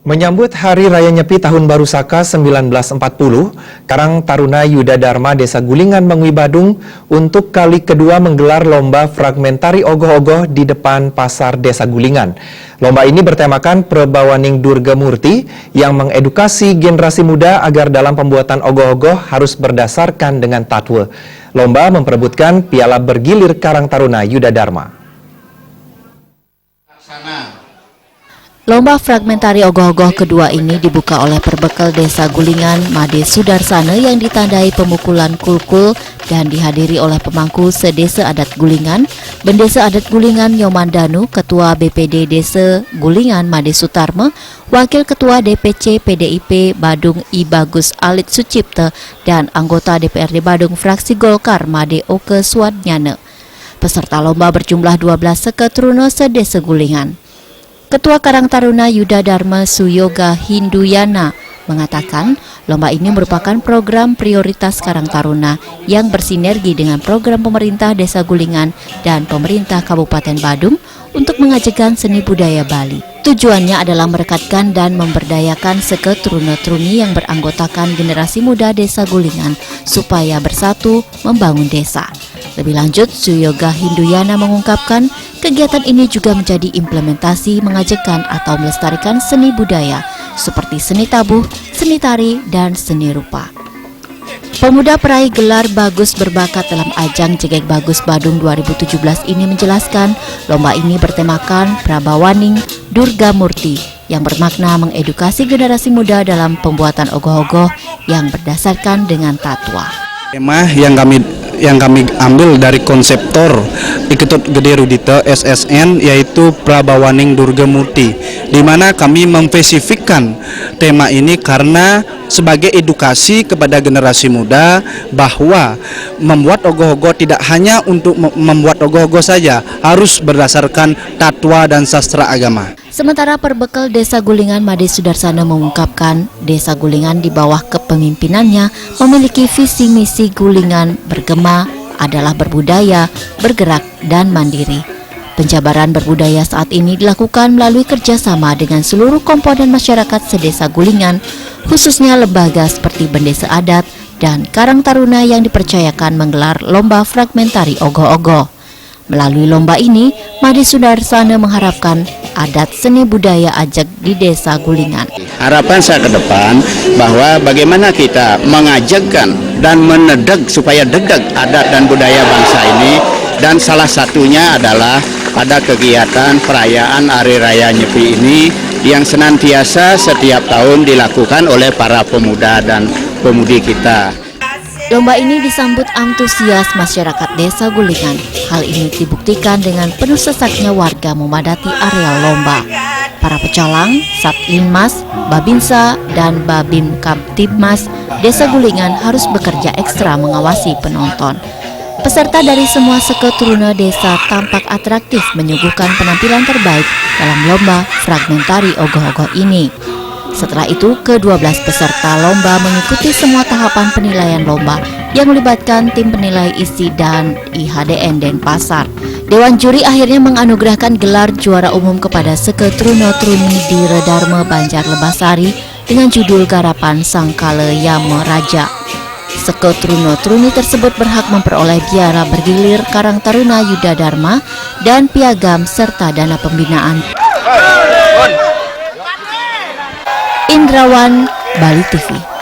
Menyambut Hari Raya Nyepi Tahun Baru Saka 1940, Karang Taruna Yuda Dharma Desa Gulingan, Mangwi Badung untuk kali kedua menggelar lomba fragmentari ogoh-ogoh di depan pasar Desa Gulingan. Lomba ini bertemakan Prabawaning Durga Murti yang mengedukasi generasi muda agar dalam pembuatan ogoh-ogoh harus berdasarkan dengan tatwa. Lomba memperebutkan piala bergilir Karang Taruna Yuda Dharma. Lomba fragmentari ogoh-ogoh kedua ini dibuka oleh Perbekel Desa Gulingan, Made Sudarsana yang ditandai pemukulan kulkul dan dihadiri oleh pemangku sedesa adat Gulingan, Bendesa adat Gulingan Yomandanu, Ketua BPD Desa Gulingan Made Sutarme, Wakil Ketua DPC PDIP Badung I Bagus Alit Sucipte, dan anggota DPRD Badung fraksi Golkar Made Oke Swadnyane. Peserta lomba berjumlah 12 seketruna sedesa Gulingan. Ketua Karang Taruna Yuda Dharma Suyoga Hinduyana mengatakan lomba ini merupakan program prioritas Karang Taruna yang bersinergi dengan program pemerintah Desa Gulingan dan pemerintah Kabupaten Badung untuk mengajarkan seni budaya Bali. Tujuannya adalah merekatkan dan memberdayakan seketruna-truni yang beranggotakan generasi muda Desa Gulingan supaya bersatu membangun desa. Lebih lanjut, Suyoga Hinduyana mengungkapkan kegiatan ini juga menjadi implementasi mengajarkan atau melestarikan seni budaya seperti seni tabuh, seni tari, dan seni rupa. Pemuda peraih gelar Bagus Berbakat dalam ajang Jegek Bagus Badung 2017 ini menjelaskan lomba ini bertemakan Prabawaning Durga Murti yang bermakna mengedukasi generasi muda dalam pembuatan ogoh-ogoh yang berdasarkan dengan tatwa. Tema yang kami ambil dari konseptor Iketut Gede Rudita SSN yaitu Prabawaning Durga Murti, di mana kami memspesifikkan tema ini karena sebagai edukasi kepada generasi muda bahwa membuat ogoh-ogoh tidak hanya untuk membuat ogoh-ogoh saja, harus berdasarkan tatwa dan sastra agama. Sementara Perbekel Desa Gulingan Made Sudarsana mengungkapkan Desa Gulingan di bawah kepemimpinannya memiliki visi misi Gulingan bergema adalah berbudaya, bergerak, dan mandiri. Penjabaran berbudaya saat ini dilakukan melalui kerjasama dengan seluruh komponen masyarakat sedesa Gulingan, khususnya lembaga seperti Bendesa Adat dan Karang Taruna yang dipercayakan menggelar lomba fragmentari ogoh-ogoh. Melalui lomba ini, Made Sudarsana mengharapkan adat seni budaya ajak di Desa Gulingan. Harapan saya ke depan bahwa bagaimana kita mengajakkan dan menedeg supaya degag adat dan budaya bangsa ini, dan salah satunya adalah pada kegiatan perayaan Hari Raya Nyepi ini yang senantiasa setiap tahun dilakukan oleh para pemuda dan pemudi kita. Lomba ini disambut antusias masyarakat Desa Gulingan. Hal ini dibuktikan dengan penuh sesaknya warga memadati areal lomba. Para pecalang, Satlinmas, Babinsa, dan Babim Kamtibmas Desa Gulingan harus bekerja ekstra mengawasi penonton. Peserta dari semua seketruna desa tampak atraktif menyuguhkan penampilan terbaik dalam lomba fragmentari ogoh-ogoh ini. Setelah itu, ke-12 peserta lomba mengikuti semua tahapan penilaian lomba yang melibatkan tim penilai isi dan IHDN Denpasar. Dewan juri akhirnya menganugerahkan gelar juara umum kepada seketruna-truni di Redarme Banjar Lebasari dengan judul Garapan Sangkala Yama Raja. Seketruna-truni tersebut berhak memperoleh piala bergilir Karang Taruna Yuda Dharma dan piagam serta dana pembinaan. Indrawan, Bali TV.